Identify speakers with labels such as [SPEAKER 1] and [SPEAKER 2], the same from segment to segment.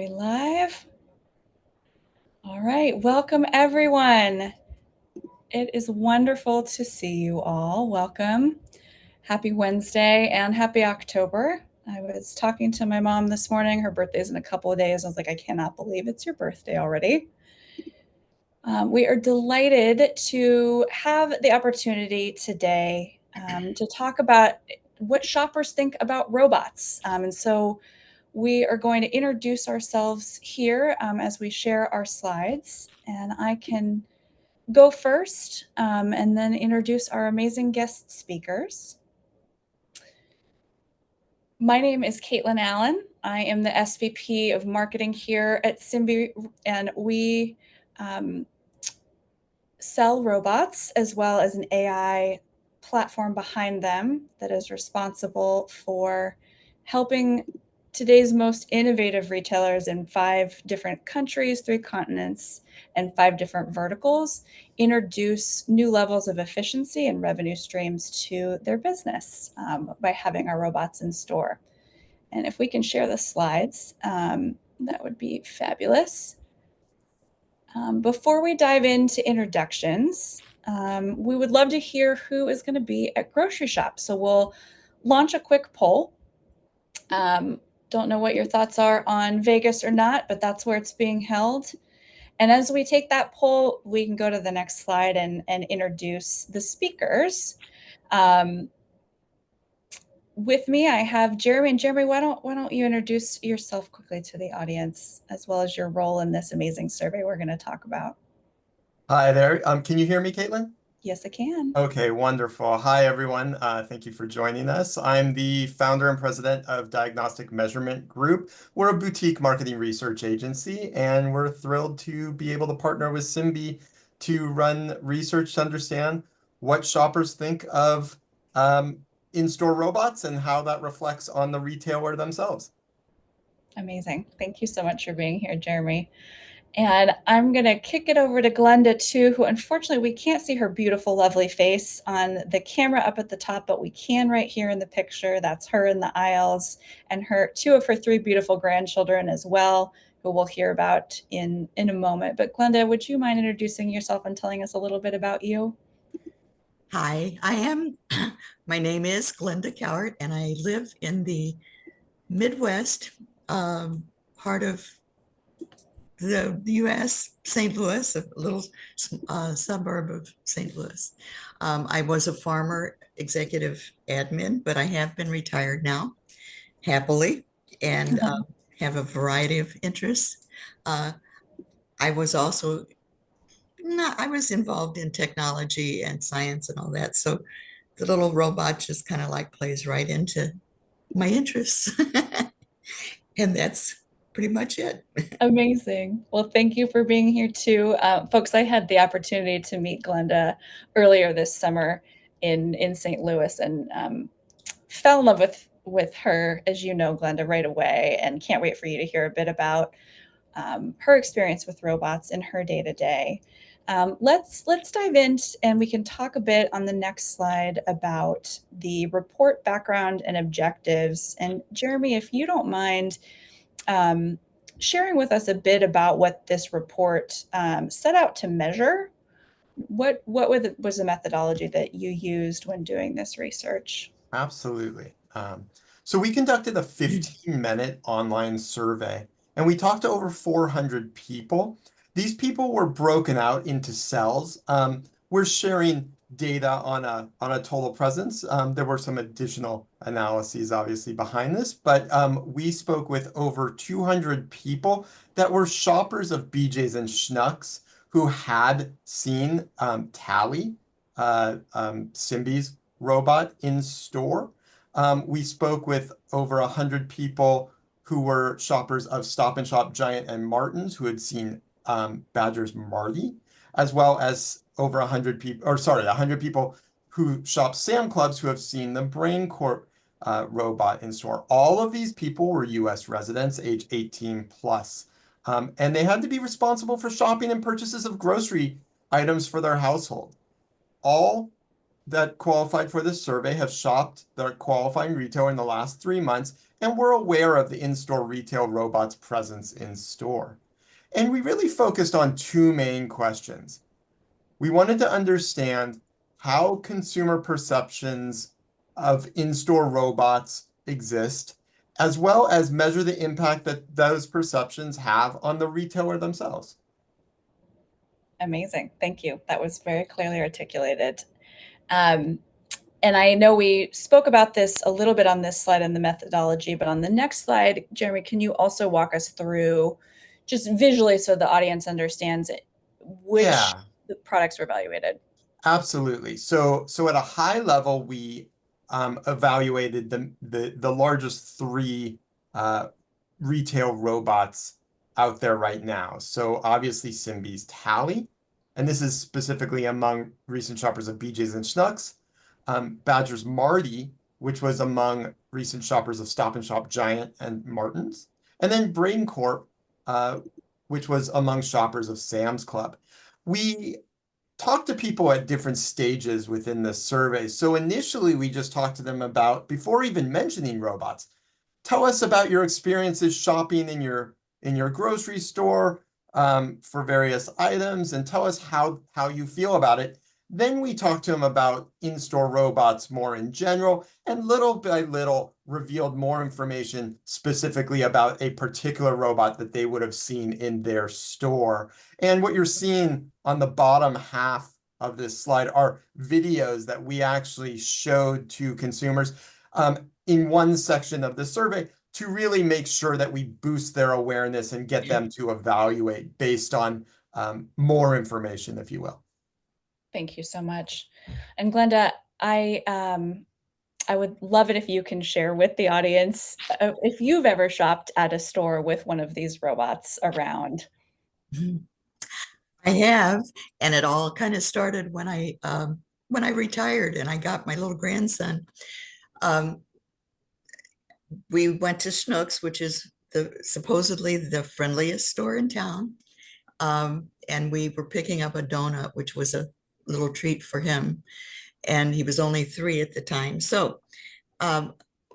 [SPEAKER 1] we live? All right, welcome everyone. It is wonderful to see you all. Welcome. Happy Wednesday and happy October. I was talking to my mom this morning. Her birthday's in a couple of days. I was like, I cannot believe it's your birthday already. We are delighted to have the opportunity today to talk about what shoppers think about robots. We are going to introduce ourselves here as we share our slides, and I can go first and then introduce our amazing guest speakers. My name is Caitlin Allen. I am the SVP of Marketing here at Symbii, and we sell robots as well as an AI platform behind them that is responsible for helping today's most innovative retailers in 5 different countries, 3 continents, and 5 different verticals introduce new levels of efficiency and revenue streams to their business by having our robots in store. And if we can share the slides, that would be fabulous. Before we dive into introductions, we would love to hear who is going to be at Grocery Shop. So we'll launch a quick poll. Don't know what your thoughts are on Vegas or not, but that's where it's being held. And as we take that poll, we can go to the next slide and introduce the speakers. With me, I have Jeremy. And Jeremy, why don't you introduce yourself quickly to the audience, as well as your role in this amazing survey we're going to talk about.
[SPEAKER 2] Hi there. Can you hear me, Caitlin?
[SPEAKER 1] Yes, I can.
[SPEAKER 2] Okay, wonderful. Hi, everyone. Thank you for joining us. I'm the founder and president of Diagnostic Measurement Group. We're a boutique marketing research agency, and we're thrilled to be able to partner with Symbii to run research to understand what shoppers think of in-store robots and how that reflects on the retailer themselves.
[SPEAKER 1] Amazing. Thank you so much for being here, Jeremy. And I'm going to kick it over to Glenda, too, who unfortunately we can't see her beautiful, lovely face on the camera up at the top, but we can right here in the picture. That's her in the aisles and her 2 of her 3 beautiful grandchildren as well, who we'll hear about in a moment. But Glenda, would you mind introducing yourself and telling us a little bit about you?
[SPEAKER 3] Hi, my name is Glenda Cowart, and I live in the Midwest part of the US, St. Louis, a little suburb of St. Louis. I was a farmer executive admin, but I have been retired now, happily, and have a variety of interests. I was also I was involved in technology and science and all that. So the little robot just kind of like plays right into my interests. And that's pretty much it.
[SPEAKER 1] Amazing. Well, thank you for being here too. Folks, I had the opportunity to meet Glenda earlier this summer in St. Louis and fell in love with her, as you know, Glenda, right away, and can't wait for you to hear a bit about her experience with robots in her day-to-day. Let's dive in and we can talk a bit on the next slide about the report background and objectives. And Jeremy, if you don't mind sharing with us a bit about what this report set out to measure, what was the methodology that you used when doing this research?
[SPEAKER 2] Absolutely. So we conducted a 15-minute online survey, and we talked to over 400 people. These people were broken out into cells. We're sharing data on a total presence. There were some additional analyses, obviously, behind this, but we spoke with over 200 people that were shoppers of BJ's and Schnucks who had seen Tally, Symbii's robot in store. We spoke with over 100 people who were shoppers of Stop & Shop, Giant, and Martin's who had seen Badger's Marty, as well as over 100 people, 100 people who shop Sam Clubs who have seen the Brain Corp robot in store. All of these people were US residents, age 18 plus. And they had to be responsible for shopping and purchases of grocery items for their household. All that qualified for this survey have shopped the qualifying retailer in the last 3 months and were aware of the in-store retail robot's presence in store. And we really focused on two main questions. We wanted to understand how consumer perceptions of in-store robots exist, as well as measure the impact that those perceptions have on the retailer themselves.
[SPEAKER 1] Amazing. Thank you. That was very clearly articulated. And I know we spoke about this a little bit on this slide and the methodology, but on the next slide, Jeremy, can you also walk us through just visually so the audience understands which
[SPEAKER 2] Yeah.
[SPEAKER 1] the products were evaluated?
[SPEAKER 2] Absolutely. So at a high level, we evaluated the largest three retail robots out there right now. So obviously Symbi's Tally, and this is specifically among recent shoppers of BJ's and Schnucks. Badger's Marty, which was among recent shoppers of Stop & Shop Giant and Martin's. And then Brain Corp, which was among shoppers of Sam's Club. We talk to people at different stages within the survey. So initially, we just talked to them about, before even mentioning robots, tell us about your experiences shopping in your grocery store for various items, and tell us how you feel about it. Then we talked to them about in-store robots more in general, and little by little revealed more information specifically about a particular robot that they would have seen in their store. And what you're seeing on the bottom half of this slide are videos that we actually showed to consumers in one section of the survey to really make sure that we boost their awareness and get them to evaluate based on more information, if you will.
[SPEAKER 1] Thank you so much. And Glenda, I would love it if you can share with the audience if you've ever shopped at a store with one of these robots around.
[SPEAKER 3] I have, and it all kind of started when I retired and I got my little grandson. We went to Schnucks, which is supposedly the friendliest store in town, and we were picking up a donut, which was a little treat for him, and he was only 3 at the time. So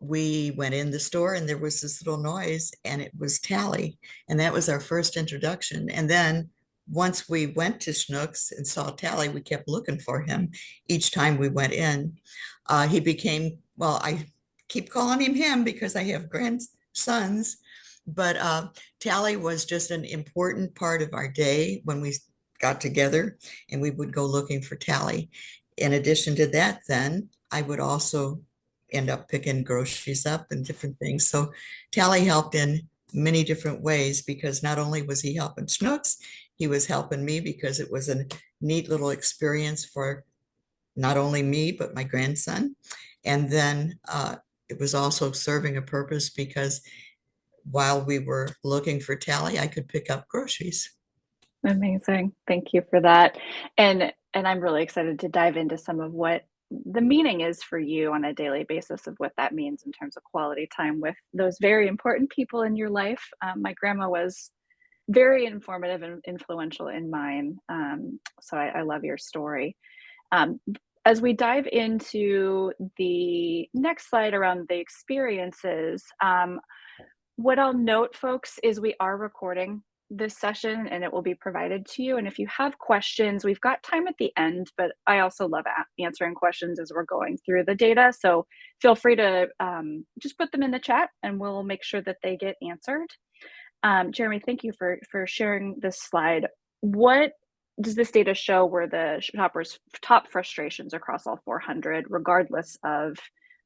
[SPEAKER 3] we went in the store and there was this little noise, and it was Tally, and that was our first introduction. And then once we went to Schnucks and saw Tally, we kept looking for him each time we went in. He became, well, I keep calling him because I have grandsons, but Tally was just an important part of our day when we got together, and we would go looking for Tally. In addition to that, then I would also end up picking groceries up and different things. So Tally helped in many different ways, because not only was he helping Schnucks, he was helping me because it was a neat little experience for not only me, but my grandson. And then it was also serving a purpose, because while we were looking for Tally, I could pick up groceries.
[SPEAKER 4] Amazing. Thank you for that. And I'm really excited to dive into some of what the meaning is for you on a daily basis, of what that means in terms of quality time with those very important people in your life. My grandma was very informative and influential in mine. So I love your story. As we dive into the next slide around the experiences, what I'll note, folks, is we are recording this session and it will be provided to you. And if you have questions, we've got time at the end, but I also love answering questions as we're going through the data. So feel free to just put them in the chat and we'll make sure that they get answered. Jeremy, thank you for sharing this slide. What does this data show were the shoppers' top frustrations across all 400, regardless of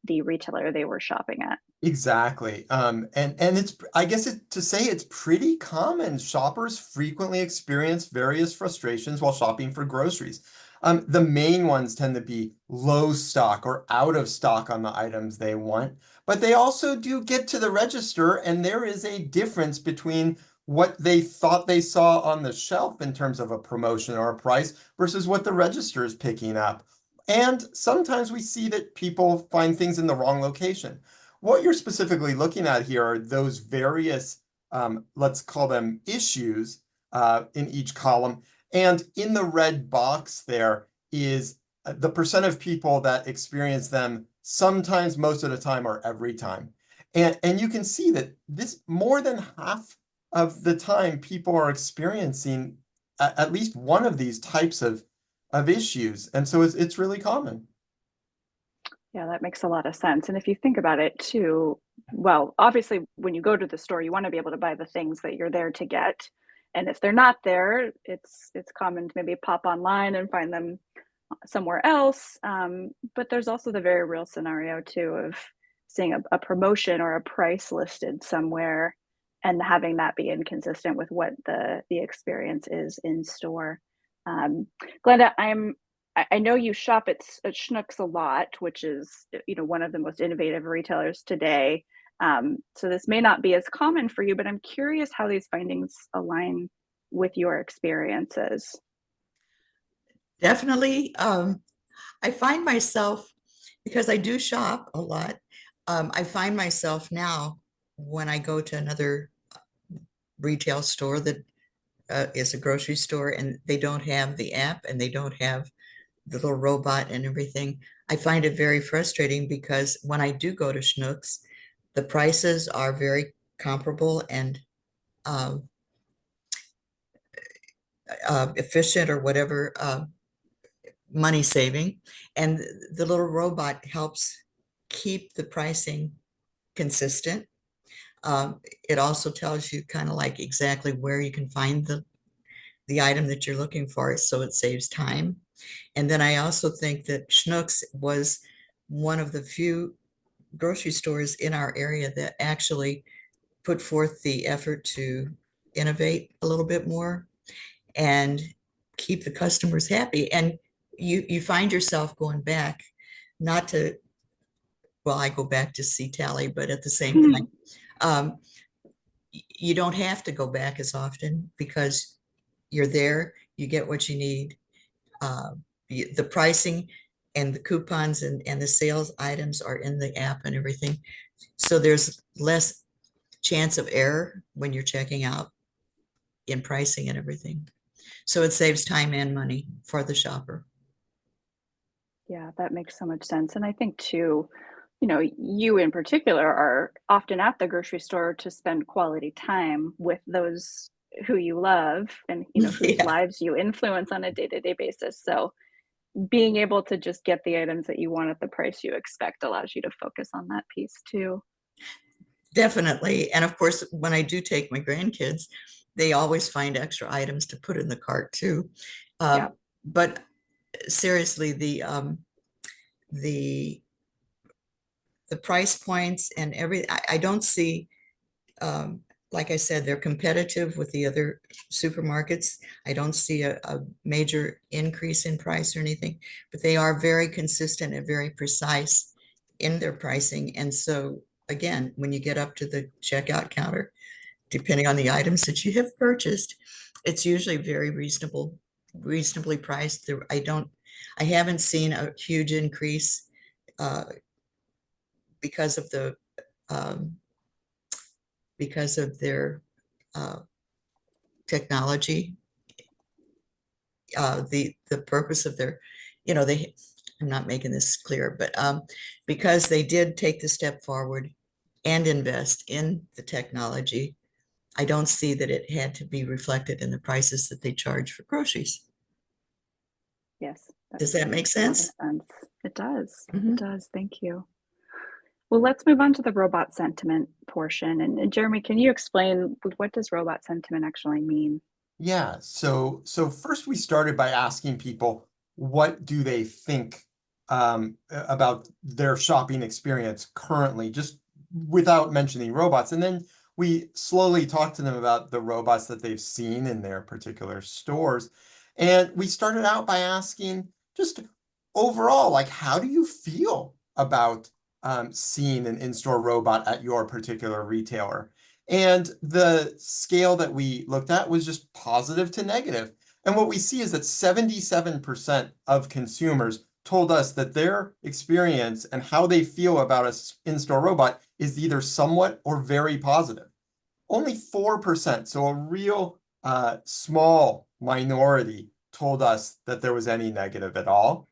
[SPEAKER 4] the retailer they were shopping at?
[SPEAKER 2] Exactly. And it's, I guess to say it's pretty common. Shoppers frequently experience various frustrations while shopping for groceries. The main ones tend to be low stock or out of stock on the items they want, but they also do get to the register, and there is a difference between what they thought they saw on the shelf in terms of a promotion or a price versus what the register is picking up. And sometimes we see that people find things in the wrong location. What you're specifically looking at here are those various, let's call them issues in each column. And in the red box there is the percent of people that experience them sometimes, most of the time, or every time. And you can see that this more than half of the time people are experiencing at least one of these types of issues. And so it's really common.
[SPEAKER 4] Yeah, that makes a lot of sense. And if you think about it too, well, obviously, when you go to the store, you want to be able to buy the things that you're there to get. And if they're not there, it's common to maybe pop online and find them somewhere else. But there's also the very real scenario too of seeing a promotion or a price listed somewhere and having that be inconsistent with what the experience is in store. Glenda, I know you shop at Schnucks a lot, which is one of the most innovative retailers today. So this may not be as common for you, but I'm curious how these findings align with your experiences.
[SPEAKER 3] Definitely. I find myself, because I do shop a lot, I find myself now when I go to another retail store that is a grocery store and they don't have the app and they don't have the little robot and everything, I find it very frustrating because when I do go to Schnucks, the prices are very comparable and efficient or whatever, money saving. And the little robot helps keep the pricing consistent. It also tells you kind of like exactly where you can find the item that you're looking for, so it saves time. And then I also think that Schnucks was one of the few grocery stores in our area that actually put forth the effort to innovate a little bit more and keep the customers happy. And you find yourself going back, not to, well, I go back to see Tally, but at the same time, you don't have to go back as often because you're there, you get what you need. The pricing and the coupons and the sales items are in the app and everything. So there's less chance of error when you're checking out in pricing and everything. So it saves time and money for the shopper.
[SPEAKER 4] Yeah, that makes so much sense. And I think too, you in particular are often at the grocery store to spend quality time with those who you love and whose
[SPEAKER 3] Yeah.
[SPEAKER 4] lives you influence on a day-to-day basis. So being able to just get the items that you want at the price you expect allows you to focus on that piece too.
[SPEAKER 3] Definitely. And of course, when I do take my grandkids, they always find extra items to put in the cart too.
[SPEAKER 4] Yeah.
[SPEAKER 3] But seriously, the price points and I don't see, like I said, they're competitive with the other supermarkets. I don't see a major increase in price or anything, but they are very consistent and very precise in their pricing. And so again, when you get up to the checkout counter, depending on the items that you have purchased, it's usually very reasonably priced. I haven't seen a huge increase because of their technology. The purpose of their, I'm not making this clear, but because they did take the step forward and invest in the technology, I don't see that it had to be reflected in the prices that they charge for groceries.
[SPEAKER 4] Yes.
[SPEAKER 3] Does that make sense?
[SPEAKER 4] It does.
[SPEAKER 3] Mhm.
[SPEAKER 4] It does. Thank you. Well, let's move on to the robot sentiment portion. And Jeremy, can you explain what does robot sentiment actually mean?
[SPEAKER 2] Yeah, so first we started by asking people what do they think about their shopping experience currently, just without mentioning robots. And then we slowly talked to them about the robots that they've seen in their particular stores. And we started out by asking just overall, like, how do you feel about seeing an in-store robot at your particular retailer? And the scale that we looked at was just positive to negative. And what we see is that 77% of consumers told us that their experience and how they feel about an in-store robot is either somewhat or very positive. Only 4%, so a real small minority, told us that there was any negative at all.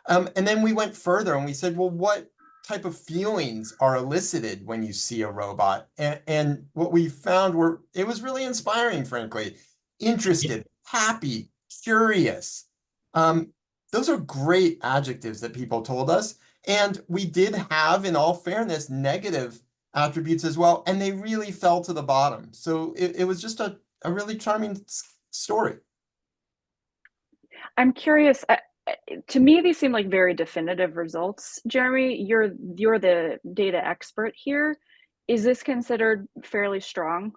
[SPEAKER 2] And then we went further and we said, well, what type of feelings are elicited when you see a robot? And what we found it was really inspiring, frankly. Interested, happy, curious. Those are great adjectives that people told us. And we did have, in all fairness, negative attributes as well. And they really fell to the bottom. So it was just a really charming story.
[SPEAKER 4] I'm curious. To me, these seem like very definitive results. Jeremy, you're the data expert here. Is this considered fairly strong?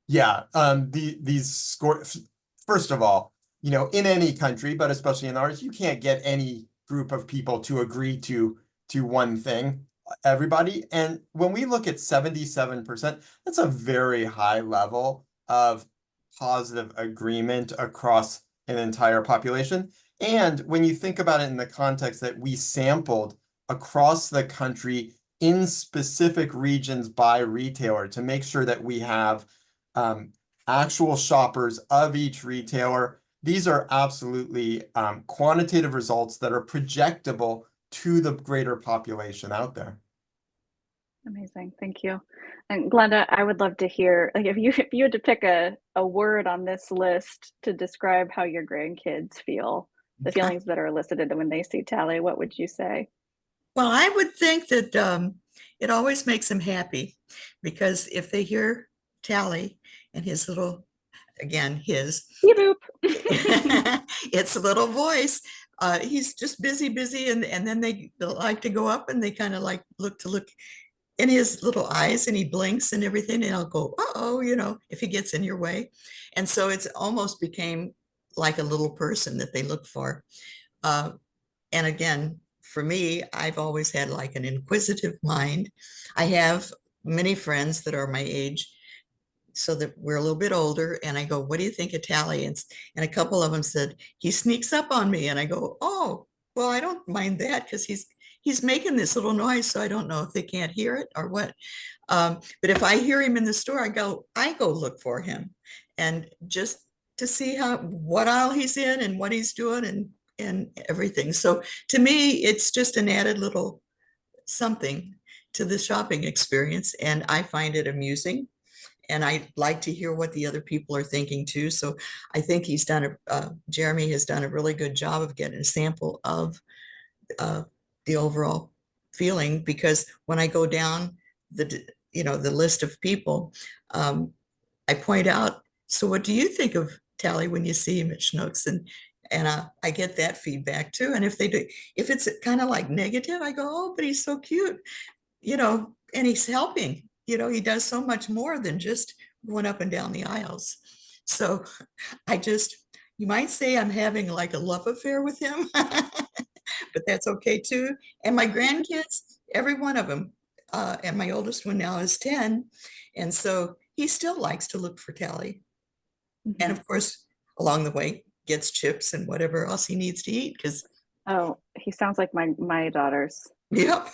[SPEAKER 2] Yeah, these scores, first of all, in any country, but especially in ours, you can't get any group of people to agree to one thing, everybody. And when we look at 77%, that's a very high level of positive agreement across an entire population. And when you think about it in the context that we sampled across the country in specific regions by retailer to make sure that we have actual shoppers of each retailer. These are absolutely quantitative results that are projectable to the greater population out there.
[SPEAKER 4] Amazing, thank you. And Glenda, I would love to hear, like, if you had to pick a word on this list to describe how your grandkids feel, the feelings that are elicited when they see Tally, what would you say?
[SPEAKER 3] Well, I would think that it always makes them happy, because if they hear Tally and his little, again, his,
[SPEAKER 4] Beep boop.
[SPEAKER 3] it's a little voice. He's just busy, and then they like to go up and they kind of like look in his little eyes, and he blinks and everything, and I'll go, uh-oh, if he gets in your way. And so it's almost became like a little person that they look for. And again, for me, I've always had like an inquisitive mind. I have many friends that are my age, so that we're a little bit older, and I go, what do you think of Tally? And a couple of them said, he sneaks up on me. And I go, oh, well, I don't mind that, because he's making this little noise, so I don't know if they can't hear it or what. But if I hear him in the store, I go look for him, and just to see what aisle he's in and what he's doing and everything. So to me, it's just an added little something to the shopping experience, and I find it amusing. And I like to hear what the other people are thinking too. So I think Jeremy has done a really good job of getting a sample of the overall feeling, because when I go down the list of people, I point out, so what do you think of Tally when you see him at Schnucks? And I get that feedback too. And if it's kind of like negative, I go, oh, but he's so cute, and he's helping. He does so much more than just going up and down the aisles. So you might say I'm having like a love affair with him, but that's okay too. And my grandkids, every one of them, and my oldest one now is 10. And so he still likes to look for Tally.
[SPEAKER 4] Mm-hmm.
[SPEAKER 3] And of course, along the way, gets chips and whatever else he needs to eat.
[SPEAKER 4] Oh, he sounds like my daughters.
[SPEAKER 3] Yep.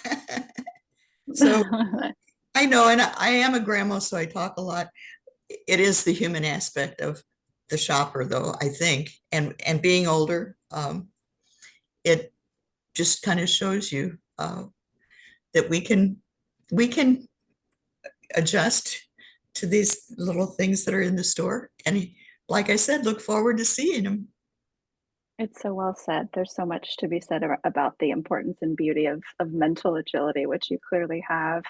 [SPEAKER 3] So I know, and I am a grandma, so I talk a lot. It is the human aspect of the shopper, though, I think, and being older, it just kind of shows you that we can adjust to these little things that are in the store. And like I said, look forward to seeing them.
[SPEAKER 4] It's so well said. There's so much to be said about the importance and beauty of mental agility, which you clearly have.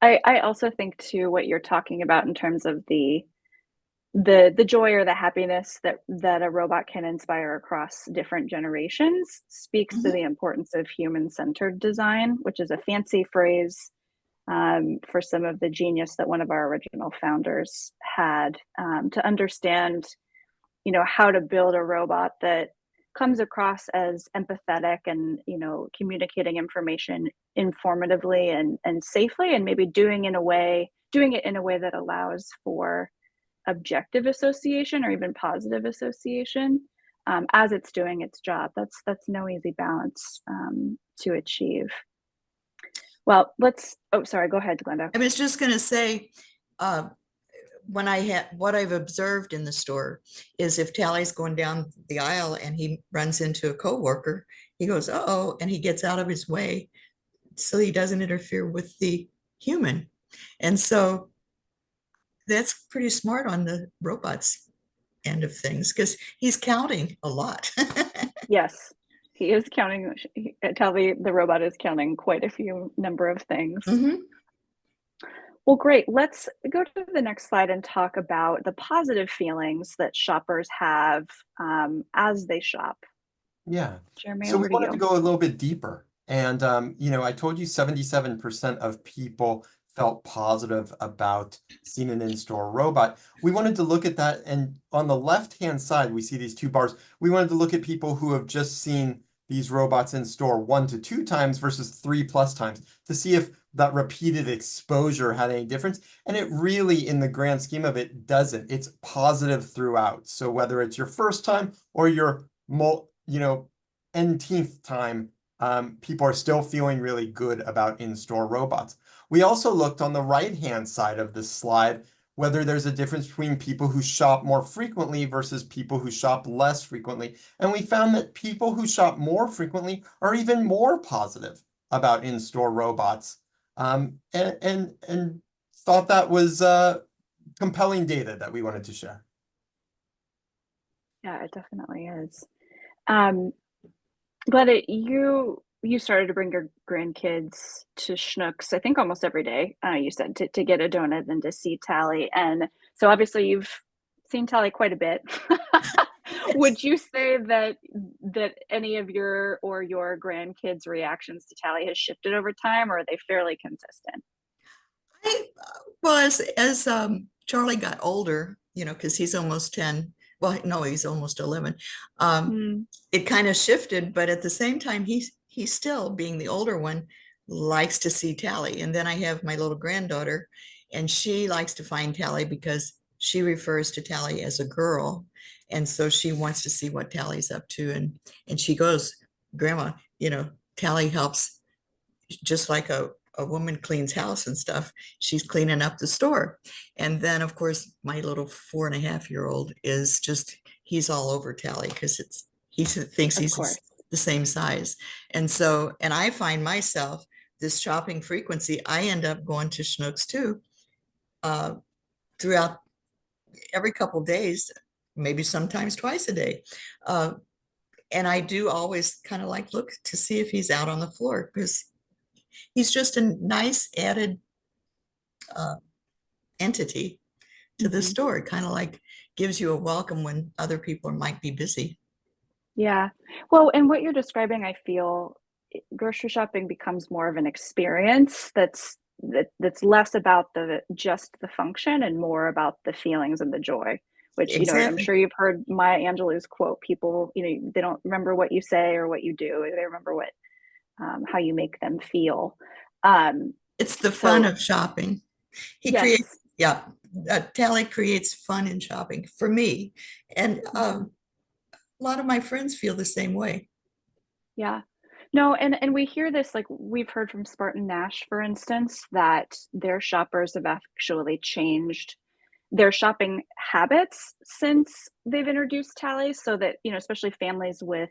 [SPEAKER 4] I also think too, what you're talking about in terms of the joy or the happiness that a robot can inspire across different generations speaks to the importance of human-centered design, which is a fancy phrase for some of the genius that one of our original founders had, to understand, how to build a robot that comes across as empathetic and, communicating information informatively and safely, and maybe doing it in a way that allows for objective association or even positive association as it's doing its job. That's no easy balance to achieve. Well, sorry, go ahead, Glenda.
[SPEAKER 3] I was just going to say, when what I've observed in the store is if Tally's going down the aisle and he runs into a coworker, he goes, uh-oh, and he gets out of his way so he doesn't interfere with the human. And so that's pretty smart on the robot's end of things because he's counting a lot.
[SPEAKER 4] Yes, he is counting. Tally, the robot is counting quite a few number of things.
[SPEAKER 3] Mhm.
[SPEAKER 4] Well, great. Let's go to the next slide and talk about the positive feelings that shoppers have as they shop.
[SPEAKER 2] Yeah.
[SPEAKER 4] Jeremy,
[SPEAKER 2] So we
[SPEAKER 4] over to
[SPEAKER 2] wanted to
[SPEAKER 4] you.
[SPEAKER 2] go a little bit deeper. And, I told you 77% of people felt positive about seeing an in-store robot. We wanted to look at that. And on the left-hand side, we see these two bars. We wanted to look at people who have just seen these robots in store 1 to 2 times versus 3+ times to see if that repeated exposure had any difference. And it really, in the grand scheme of it, doesn't. It's positive throughout. So whether it's your first time or your nth time, people are still feeling really good about in-store robots. We also looked on the right-hand side of this slide whether there's a difference between people who shop more frequently versus people who shop less frequently. And we found that people who shop more frequently are even more positive about in-store robots, and thought that was compelling data that we wanted to share.
[SPEAKER 4] Yeah, it definitely is. Glenda, you started to bring your grandkids to Schnucks, I think almost every day, you said, to get a donut and to see Tally. And so obviously you've seen Tally quite a bit. Would you say that any of your grandkids' reactions to Tally has shifted over time, or are they fairly consistent?
[SPEAKER 3] Well, as Charlie got older, because he's almost 10. Well, no, he's almost 11. It kind of shifted, but at the same time, he's still, being the older one, likes to see Tally. And then I have my little granddaughter, and she likes to find Tally because she refers to Tally as a girl. And so she wants to see what Tally's up to. And she goes, Grandma, Tally helps just like a woman cleans house and stuff. She's cleaning up the store. And then, of course, my little 4.5-year-old is just, he's all over Tally because he thinks
[SPEAKER 4] Of
[SPEAKER 3] he's
[SPEAKER 4] course.
[SPEAKER 3] the same size. And so, and I find myself, this shopping frequency, I end up going to Schnucks too, throughout every couple of days, maybe sometimes twice a day. And I do always kind of look to see if he's out on the floor because he's just a nice added entity to the store. It kind of gives you a welcome when other people might be busy.
[SPEAKER 4] Yeah. Well, and what you're describing, I feel grocery shopping becomes more of an experience that's less about just the function and more about the feelings and the joy, which,
[SPEAKER 3] Exactly.
[SPEAKER 4] I'm sure you've heard Maya Angelou's quote, people, they don't remember what you say or what you do. They remember how you make them feel.
[SPEAKER 3] It's the fun of shopping. Tally creates fun in shopping for me. And a lot of my friends feel the same way.
[SPEAKER 4] Yeah. No, and we hear this, we've heard from SpartanNash, for instance, that their shoppers have actually changed their shopping habits since they've introduced Tally, so that, especially families with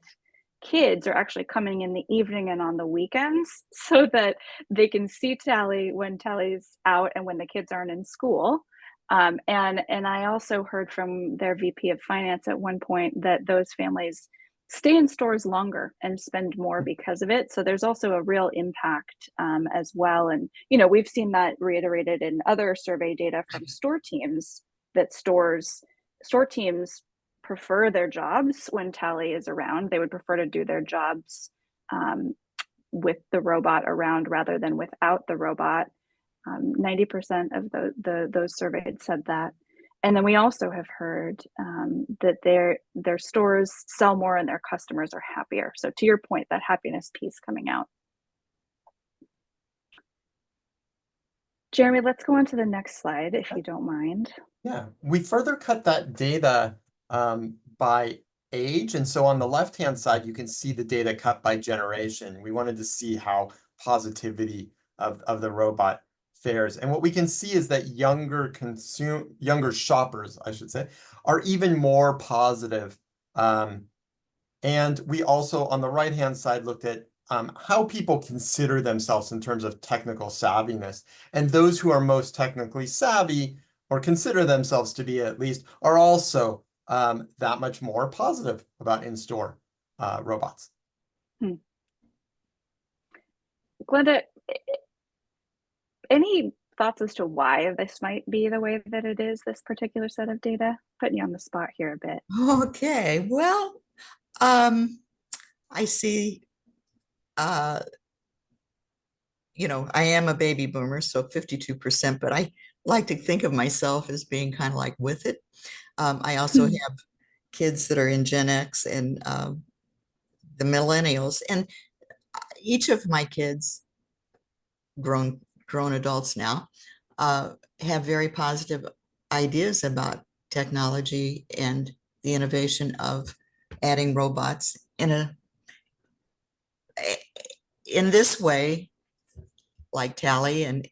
[SPEAKER 4] kids are actually coming in the evening and on the weekends so that they can see Tally when Tally's out and when the kids aren't in school. And I also heard from their VP of finance at one point that those families stay in stores longer and spend more because of it. So there's also a real impact as well. And, we've seen that reiterated in other survey data from store teams, that store teams prefer their jobs when Tally is around. They would prefer to do their jobs with the robot around rather than without the robot. 90% of those surveyed said that. And then we also have heard that their stores sell more and their customers are happier. So to your point, that happiness piece coming out. Jeremy, let's go on to the next slide, if you don't mind.
[SPEAKER 2] Yeah, we further cut that data by age. And so on the left-hand side, you can see the data cut by generation. We wanted to see how positivity of the robot fares. And what we can see is that younger shoppers, I should say, are even more positive. And we also, on the right-hand side, looked at how people consider themselves in terms of technical savviness. And those who are most technically savvy, or consider themselves to be at least, are also that much more positive about in-store robots.
[SPEAKER 4] Glenda, any thoughts as to why this might be the way that it is, this particular set of data? Putting you on the spot here a bit.
[SPEAKER 3] Okay, well, I see, you know, I am a baby boomer, so 52%, but I like to think of myself as being kind of like with it. I also have kids that are in Gen X and the millennials, and each of my kids, grown adults now, have very positive ideas about technology and the innovation of adding robots in this way, like Tally and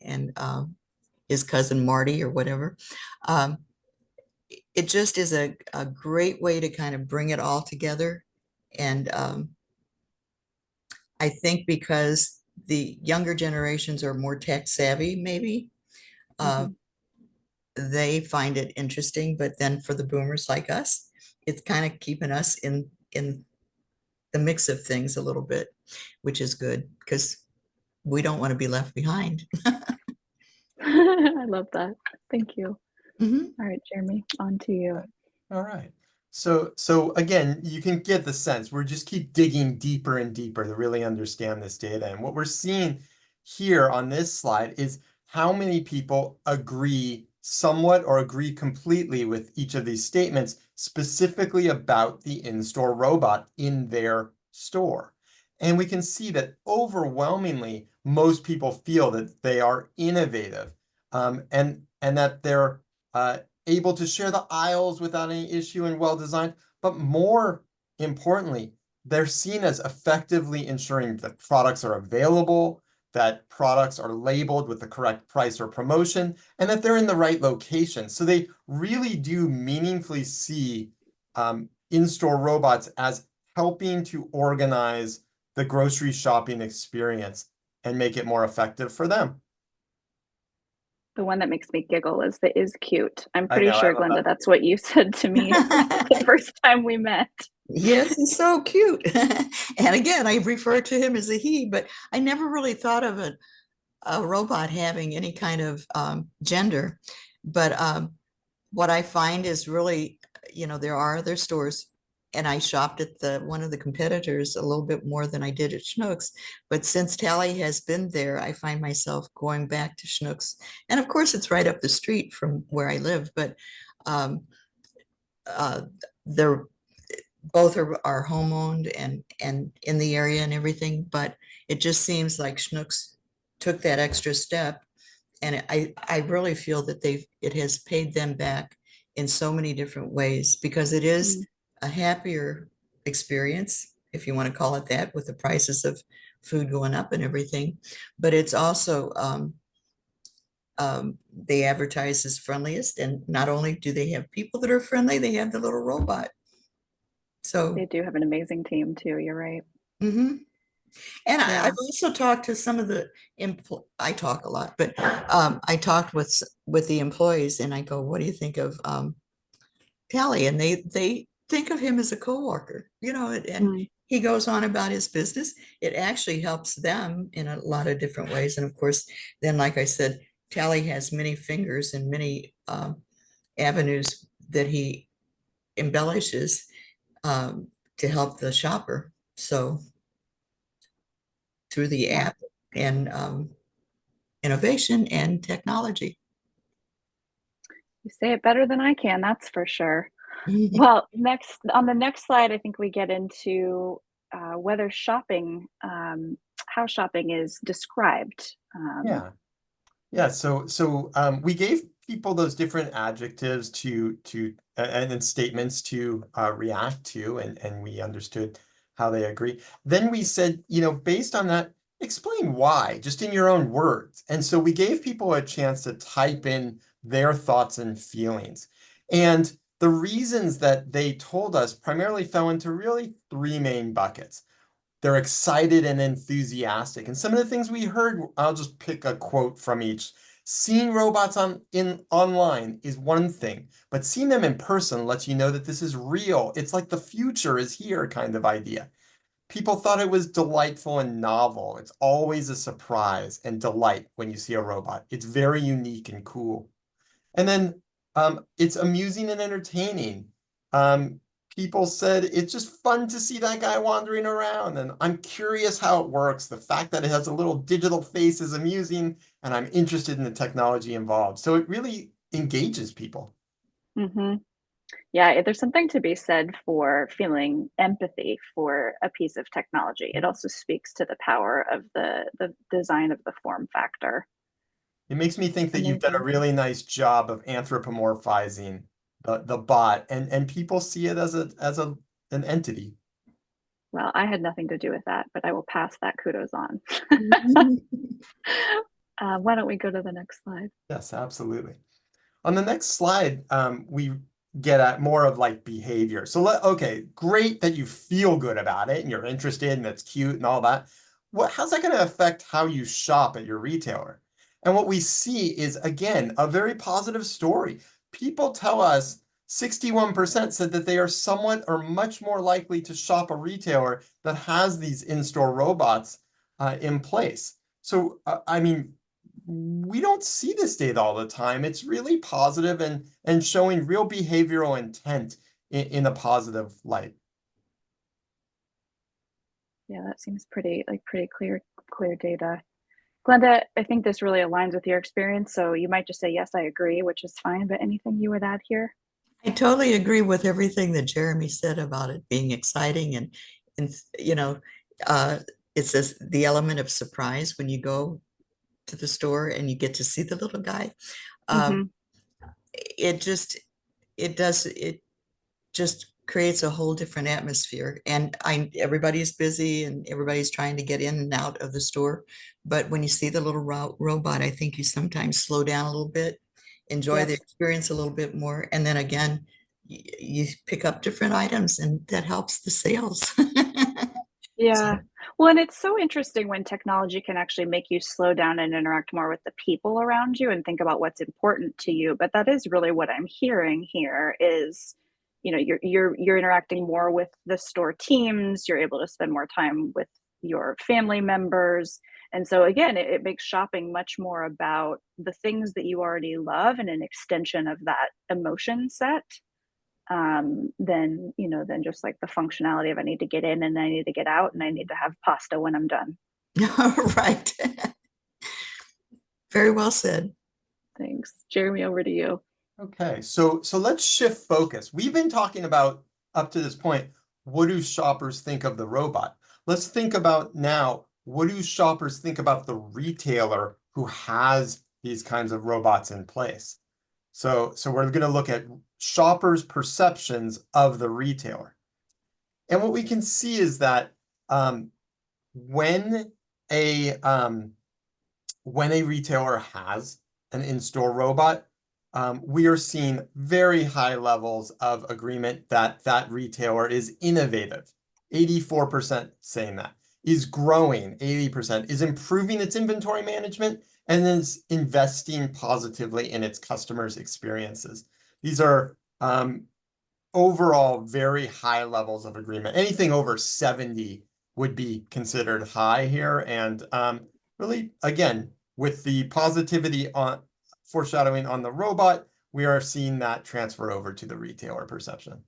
[SPEAKER 3] his cousin Marty or whatever. It just is a great way to kind of bring it all together. And I think because the younger generations are more tech savvy, maybe, they find it interesting. But then for the boomers like us, it's kind of keeping us in the mix of things a little bit, which is good because we don't want to be left behind.
[SPEAKER 4] I love that. Thank you.
[SPEAKER 3] Mhm.
[SPEAKER 4] All right, Jeremy, on to you.
[SPEAKER 2] All right. So again, you can get the sense we're just keep digging deeper and deeper to really understand this data. And what we're seeing here on this slide is how many people agree somewhat or agree completely with each of these statements, specifically about the in-store robot in their store. And we can see that overwhelmingly, most people feel that they are innovative, and that they're able to share the aisles without any issue and well-designed. But more importantly, they're seen as effectively ensuring that products are available, that products are labeled with the correct price or promotion, and that they're in the right location. So they really do meaningfully see in-store robots as helping to organize the grocery shopping experience and make it more effective for them.
[SPEAKER 4] The one that makes me giggle is the "is cute." I'm
[SPEAKER 2] I
[SPEAKER 4] pretty
[SPEAKER 2] know, I
[SPEAKER 4] sure,
[SPEAKER 2] love
[SPEAKER 4] Glenda,
[SPEAKER 2] that.
[SPEAKER 4] that's what you said to me the first time we met.
[SPEAKER 3] Yes, he's so cute. And again, I refer to him as a he, but I never really thought of a robot having any kind of gender. But what I find is really, you know, there are other stores, and I shopped at one of the competitors a little bit more than I did at Schnucks. But since Tally has been there, I find myself going back to Schnucks. And of course, it's right up the street from where I live, but they're both are home owned and in the area and everything, but it just seems like Schnucks took that extra step, and I really feel that it has paid them back in so many different ways, because it is a happier experience, if you want to call it that, with the prices of food going up and everything. But it's also they advertise as friendliest, and not only do they have people that are friendly, they have the little robot. So
[SPEAKER 4] They do have an amazing team too, you're right.
[SPEAKER 3] and
[SPEAKER 4] Yeah.
[SPEAKER 3] I've also talked to some of the I talk a lot, but I talked with the employees, and I go, "What do you think of Tally?" And they think of him as a coworker, you know, and he goes on about his business. It actually helps them in a lot of different ways. And of course, then, like I said, Tally has many fingers and many avenues that he embellishes to help the shopper. So through the app and innovation and technology.
[SPEAKER 4] You say it better than I can, that's for sure. Well, on the next slide, I think we get into whether shopping, how shopping is described.
[SPEAKER 2] Yeah. So we gave people those different adjectives and then statements to react to, and we understood how they agree. Then we said, you know, based on that, explain why, just in your own words. And so we gave people a chance to type in their thoughts and feelings. And the reasons that they told us primarily fell into really three main buckets. They're excited and enthusiastic. And some of the things we heard, I'll just pick a quote from each. Seeing robots online is one thing, but seeing them in person lets you know that this is real. It's like the future is here kind of idea. People thought it was delightful and novel. It's always a surprise and delight when you see a robot. It's very unique and cool. And then it's amusing and entertaining. People said it's just fun to see that guy wandering around, and I'm curious how it works. The fact that it has a little digital face is amusing, and I'm interested in the technology involved. So it really engages people.
[SPEAKER 4] Mm-hmm. Yeah, there's something to be said for feeling empathy for a piece of technology. It also speaks to the power of the design of the form factor.
[SPEAKER 2] It makes me think that you've done a
[SPEAKER 4] Amazing.
[SPEAKER 2] really nice job of anthropomorphizing the bot, and people see it as an entity.
[SPEAKER 4] Well, I had nothing to do with that, but I will pass that kudos on. Why don't we go to the next slide?
[SPEAKER 2] Yes, absolutely. On the next slide, we get at more of like behavior. So okay, great that you feel good about it and you're interested and it's cute and all that. How's that going to affect how you shop at your retailer? And what we see is, again, a very positive story. People tell us 61% said that they are somewhat or much more likely to shop a retailer that has these in-store robots in place. So, I mean, we don't see this data all the time. It's really positive and showing real behavioral intent in a positive light.
[SPEAKER 4] Yeah, that seems pretty clear data. Glenda, I think this really aligns with your experience, so you might just say, yes, I agree, which is fine, but anything you would add here?
[SPEAKER 3] I totally agree with everything that Jeremy said about it being exciting and you know, it's the element of surprise when you go to the store and you get to see the little guy.
[SPEAKER 4] Mm-hmm.
[SPEAKER 3] It just it just creates a whole different atmosphere. And everybody's busy and everybody's trying to get in and out of the store. But when you see the little robot, I think you sometimes slow down a little bit, enjoy the
[SPEAKER 4] Yes.
[SPEAKER 3] experience a little bit more. And then again, you pick up different items and that helps the sales.
[SPEAKER 4] Yeah. Well, and it's so interesting when technology can actually make you slow down and interact more with the people around you and think about what's important to you. But that is really what I'm hearing here is, you know, you're interacting more with the store teams, you're able to spend more time with your family members. And so again, it makes shopping much more about the things that you already love and an extension of that emotion set than just like the functionality of I need to get in and I need to get out and I need to have pasta when I'm done.
[SPEAKER 3] Right. Very well said.
[SPEAKER 4] Thanks. Jeremy, over to you.
[SPEAKER 2] Okay, so let's shift focus. We've been talking about, up to this point, what do shoppers think of the robot? Let's think about now, what do shoppers think about the retailer who has these kinds of robots in place? So we're going to look at shoppers' perceptions of the retailer. And what we can see is that when a retailer has an in-store robot, we are seeing very high levels of agreement that that retailer is innovative. 84% saying that, is growing, 80%, is improving its inventory management, and is investing positively in its customers' experiences. These are overall very high levels of agreement. Anything over 70 would be considered high here. And really, again, with the positivity on foreshadowing on the robot, we are seeing that transfer over to the retailer perception.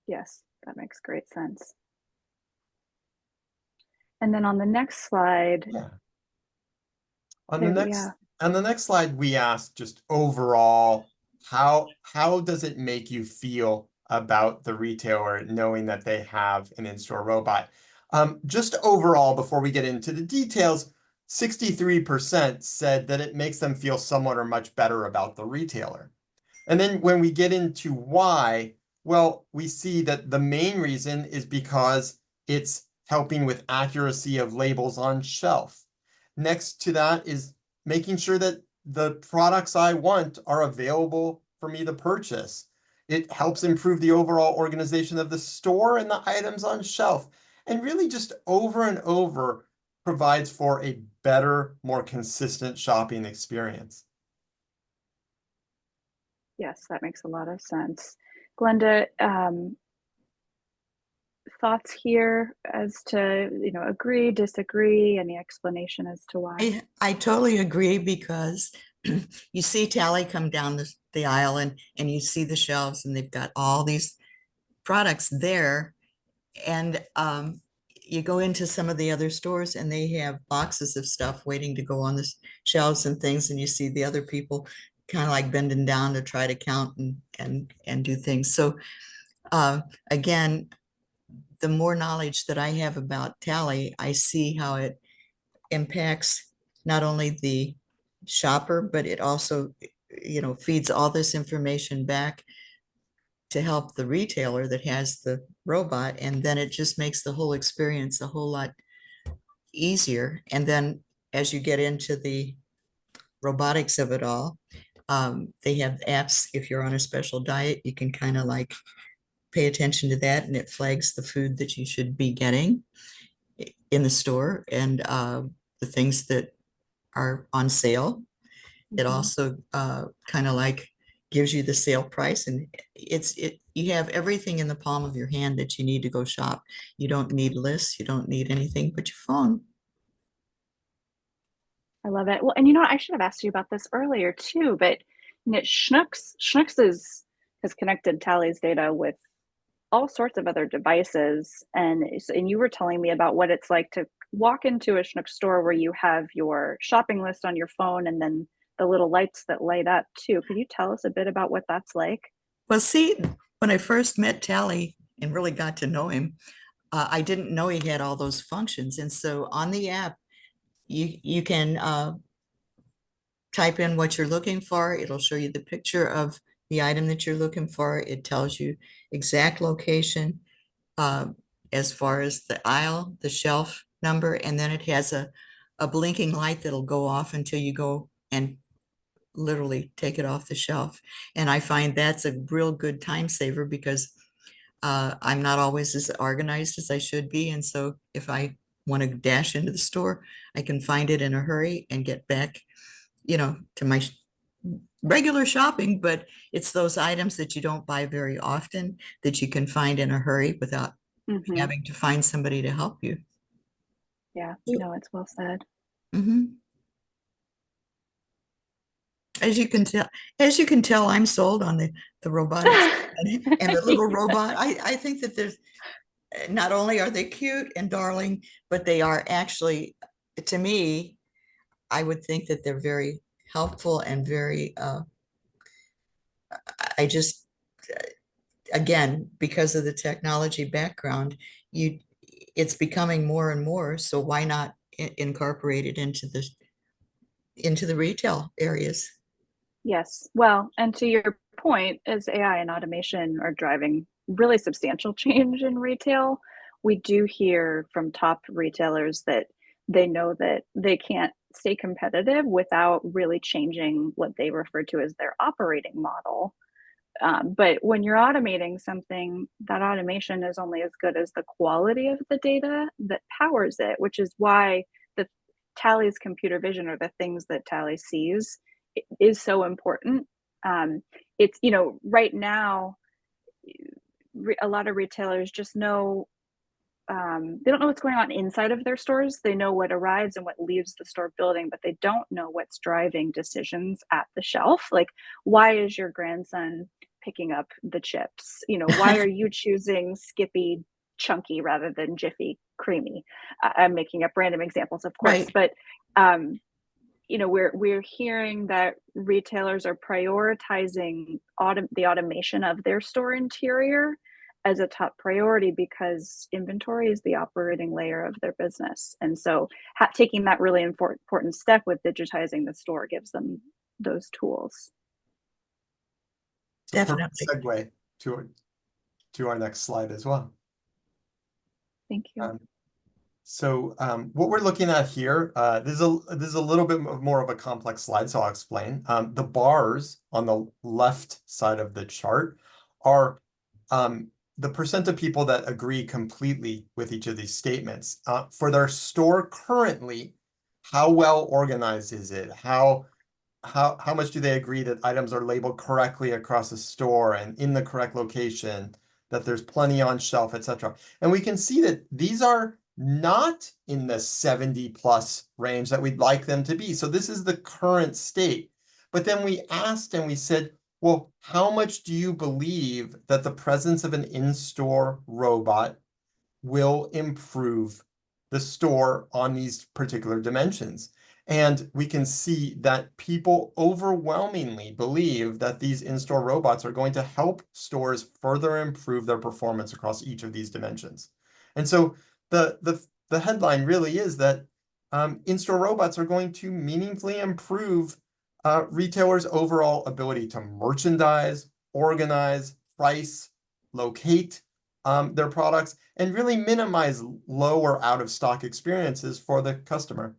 [SPEAKER 4] Yes, that makes great sense. And then on the next slide,
[SPEAKER 2] yeah. On the next slide, we asked just overall, how does it make you feel about the retailer knowing that they have an in-store robot? Just overall, before we get into the details, 63% said that it makes them feel somewhat or much better about the retailer. And then when we get into why, well, we see that the main reason is because it's helping with accuracy of labels on shelf. Next to that is making sure that the products I want are available for me to purchase. It helps improve the overall organization of the store and the items on shelf, and really just over and over provides for a better, more consistent shopping experience.
[SPEAKER 4] Yes, that makes a lot of sense. Glenda, thoughts here as to, agree, disagree, any explanation as to why?
[SPEAKER 3] I totally agree, because you see Tally come down the aisle, and you see the shelves, and they've got all these products there. And you go into some of the other stores, and they have boxes of stuff waiting to go on the shelves and things. And you see the other people kind of like bending down to try to count and do things. So again, the more knowledge that I have about Tally, I see how it impacts not only the shopper, but it also, feeds all this information back to help the retailer that has the robot. And then it just makes the whole experience a whole lot easier. And then as you get into the robotics of it all, they have apps. If you're on a special diet, you can kind of like pay attention to that, and it flags the food that you should be getting in the store, and the things that are on sale. It
[SPEAKER 4] Mhm.
[SPEAKER 3] also kind of like gives you the sale price, and you have everything in the palm of your hand that you need to go shop. You don't need lists, you don't need anything but your phone.
[SPEAKER 4] I love it. Well, and I should have asked you about this earlier too, but Schnucks has connected Tally's data with all sorts of other devices, and you were telling me about what it's like to walk into a Schnucks store where you have your shopping list on your phone, and then the little lights that light up too. Could you tell us a bit about what that's like?
[SPEAKER 3] Well, see, when I first met Tally and really got to know him, I didn't know he had all those functions. And so on the app, you can type in what you're looking for. It'll show you the picture of the item that you're looking for. It tells you exact location uh, as far as the aisle, the shelf number, and then it has a blinking light that'll go off until you go and literally take it off the shelf. And I find that's a real good time saver, because I'm not always as organized as I should be. And so if I want to dash into the store, I can find it in a hurry and get back, to my regular shopping. But it's those items that you don't buy very often that you can find in a hurry without
[SPEAKER 4] Mhm.
[SPEAKER 3] having to find somebody to help you.
[SPEAKER 4] Yeah, no, it's well said.
[SPEAKER 3] Mhm. As you can tell, I'm sold on the robotics and the little robot. I think that there's not only are they cute and darling, but they are actually, to me, I would think that they're very helpful and very, I just, again, because of the technology background, it's becoming more and more. So why not incorporate it into the retail areas?
[SPEAKER 4] Yes. Well, and to your point, as AI and automation are driving really substantial change in retail, we do hear from top retailers that they know that they can't stay competitive without really changing what they refer to as their operating model. But when you're automating something, that automation is only as good as the quality of the data that powers it, which is why the Tally's computer vision, or the things that Tally sees, is so important. It's, right now, a lot of retailers just know, they don't know what's going on inside of their stores. They know what arrives and what leaves the store building, but they don't know what's driving decisions at the shelf. Like, why is your grandson picking up the chips? Why are you choosing Skippy chunky rather than Jiffy creamy? I'm making up random examples, of course,
[SPEAKER 3] Right.
[SPEAKER 4] but we're hearing that retailers are prioritizing the automation of their store interior as a top priority, because inventory is the operating layer of their business. And so taking that really important step with digitizing the store gives them those tools.
[SPEAKER 2] It's a perfect
[SPEAKER 3] Definitely.
[SPEAKER 2] segue to our next slide as well.
[SPEAKER 4] Thank you.
[SPEAKER 2] So what we're looking at here, this is a little bit more of a complex slide, so I'll explain. The bars on the left side of the chart are the percent of people that agree completely with each of these statements. For their store currently, how well organized is it? How much do they agree that items are labeled correctly across the store and in the correct location, that there's plenty on shelf, etc. And we can see that these are not in the 70 plus range that we'd like them to be. So this is the current state. But then we asked and we said, well, how much do you believe that the presence of an in-store robot will improve the store on these particular dimensions? And we can see that people overwhelmingly believe that these in-store robots are going to help stores further improve their performance across each of these dimensions. And so the headline really is that in-store robots are going to meaningfully improve retailers' overall ability to merchandise, organize, price, locate their products, and really minimize low or out of stock experiences for the customer.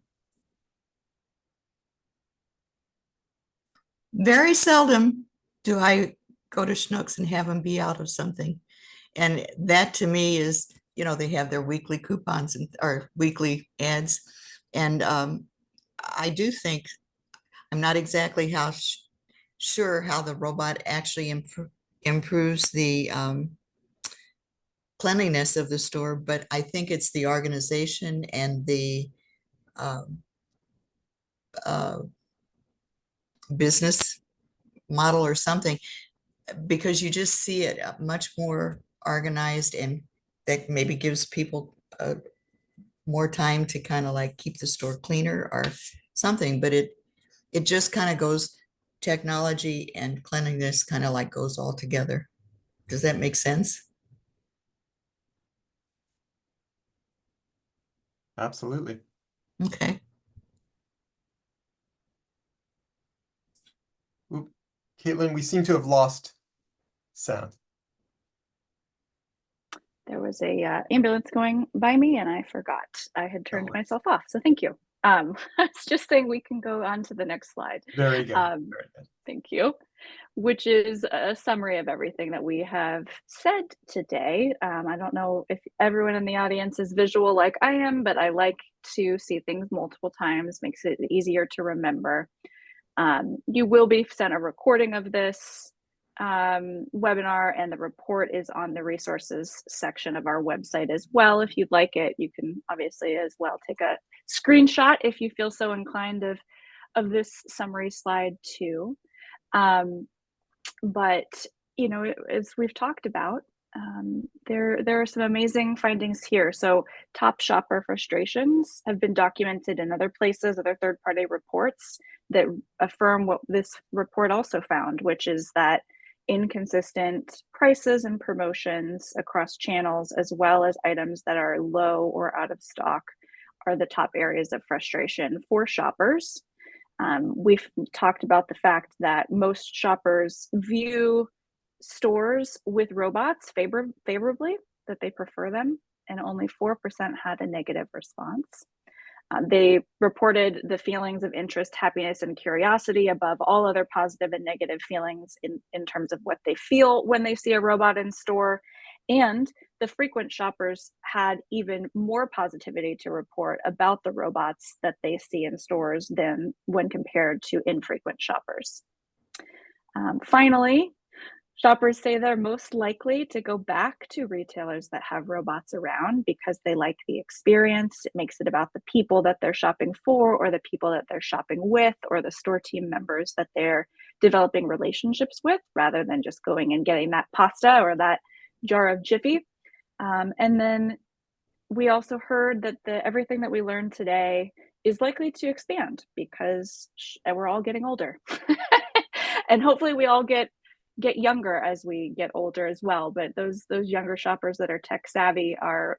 [SPEAKER 3] Very seldom do I go to Schnucks and have them be out of something. And that to me is, you know, they have their weekly coupons and or weekly ads. And I do think, I'm not exactly how sure how the robot actually improves the cleanliness of the store, but I think it's the organization and the um, uh, business model or something, because you just see it much more organized, and that maybe gives people more time to kind of like keep the store cleaner or something. But it just kind of goes, technology and cleanliness kind of like goes all together. Does that make sense?
[SPEAKER 2] Absolutely.
[SPEAKER 3] Okay.
[SPEAKER 2] Oop. Caitlin, we seem to have lost sound.
[SPEAKER 4] There was a ambulance going by me and I forgot. I had turned
[SPEAKER 2] worries.
[SPEAKER 4] myself off, so thank you. I was just saying we can go on to the next slide.
[SPEAKER 2] Very good. Very good.
[SPEAKER 4] Thank you. Which is a summary of everything that we have said today. I don't know if everyone in the audience is visual like I am, but I like to see things multiple times, makes it easier to remember. You will be sent a recording of this webinar, and the report is on the resources section of our website as well. If you'd like it, you can obviously as well take a screenshot if you feel so inclined of this summary slide too. But you know, as we've talked about, there are some amazing findings here. So top shopper frustrations have been documented in other places, other third-party reports that affirm what this report also found, which is that inconsistent prices and promotions across channels, as well as items that are low or out of stock, are the top areas of frustration for shoppers. We've talked about the fact that most shoppers view stores with robots favorably, that they prefer them, and only 4% had a negative response. They reported the feelings of interest, happiness, and curiosity above all other positive and negative feelings in terms of what they feel when they see a robot in store. And the frequent shoppers had even more positivity to report about the robots that they see in stores than when compared to infrequent shoppers. Finally, shoppers say they're most likely to go back to retailers that have robots around because they like the experience. It makes it about the people that they're shopping for, or the people that they're shopping with, or the store team members that they're developing relationships with, rather than just going and getting that pasta or that jar of Jiffy. And then we also heard that everything that we learned today is likely to expand because we're all getting older. And hopefully we all get younger as we get older as well. But those younger shoppers that are tech savvy are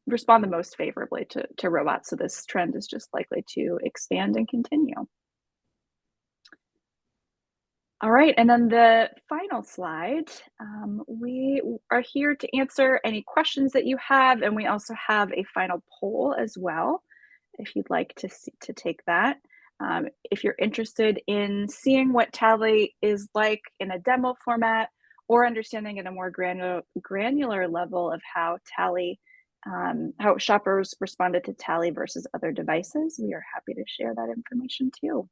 [SPEAKER 4] respond the most favorably to robots. So this trend is just likely to expand and continue. All right, and then the final slide, we are here to answer any questions that you have, and we also have a final poll as well, if you'd like to take that. If you're interested in seeing what Tally is like in a demo format or understanding at a more granular level of how Tally, how shoppers responded to Tally versus other devices, we are happy to share that information too.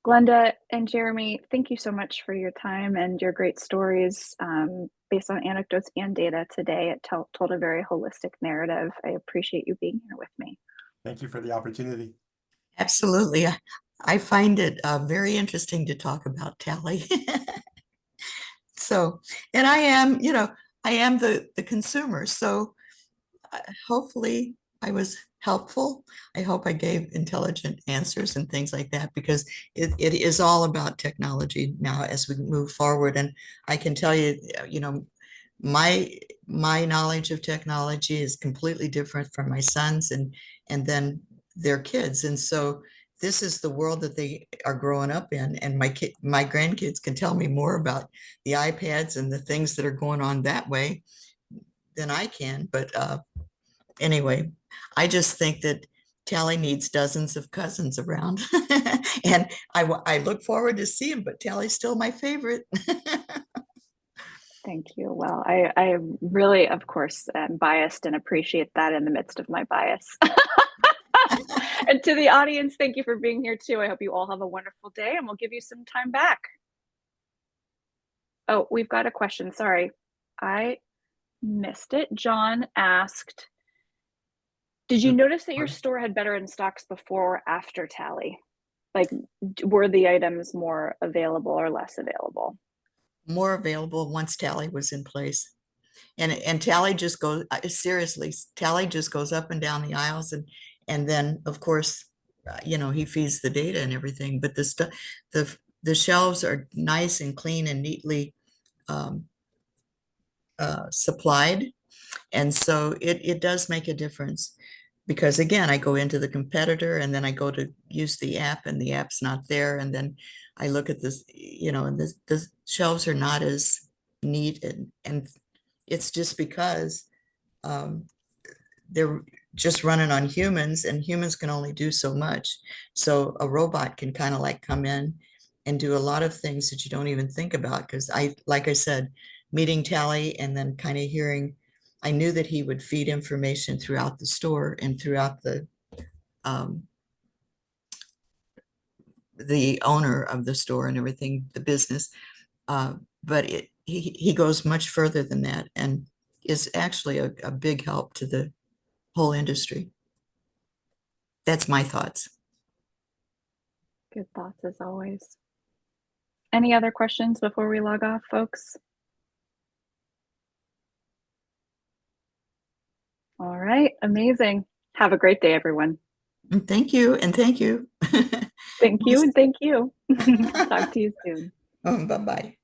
[SPEAKER 4] Glenda and Jeremy, thank you so much for your time and your great stories based on anecdotes and data today. It told a very holistic narrative. I appreciate you being here with me.
[SPEAKER 2] Thank you for the opportunity.
[SPEAKER 3] Absolutely. I find it very interesting to talk about Tally. So, and I am, I am the consumer. So hopefully I was helpful. I hope I gave intelligent answers and things like that, because it is all about technology now as we move forward. And I can tell you, my knowledge of technology is completely different from my sons and then their kids. And so this is the world that they are growing up in. And my grandkids can tell me more about the iPads and the things that are going on that way than I can. But anyway, I just think that Tally needs dozens of cousins around. And I look forward to see him, but Tally's still my favorite.
[SPEAKER 4] Thank you. Well, I really, of course, am biased and appreciate that in the midst of my bias. And to the audience, thank you for being here too. I hope you all have a wonderful day, and we'll give you some time back. Oh, we've got a question. Sorry, I missed it. John asked, did you notice that your store had better in stocks before or after Tally? Like, were the items more available or less available?
[SPEAKER 3] More available once Tally was in place. And Tally just goes, seriously, Tally just goes up and down the aisles, and then of course, he feeds the data and everything, but the shelves are nice and clean and neatly supplied. And so it does make a difference, because again, I go into the competitor and then I go to use the app and the app's not there. And then I look at this, and the shelves are not as neat. And it's just because they're just running on humans, and humans can only do so much. So a robot can kind of like come in and do a lot of things that you don't even think about. Because like I said, meeting Tally and then kind of hearing, I knew that he would feed information throughout the store and throughout the owner of the store and everything, the business. But he goes much further than that and is actually a big help to the whole industry. That's my thoughts.
[SPEAKER 4] Good thoughts as always. Any other questions before we log off, folks? All right, amazing. Have a great day, everyone.
[SPEAKER 3] And thank you. And thank you.
[SPEAKER 4] Thank you and thank you. Talk to you soon.
[SPEAKER 3] Bye-bye.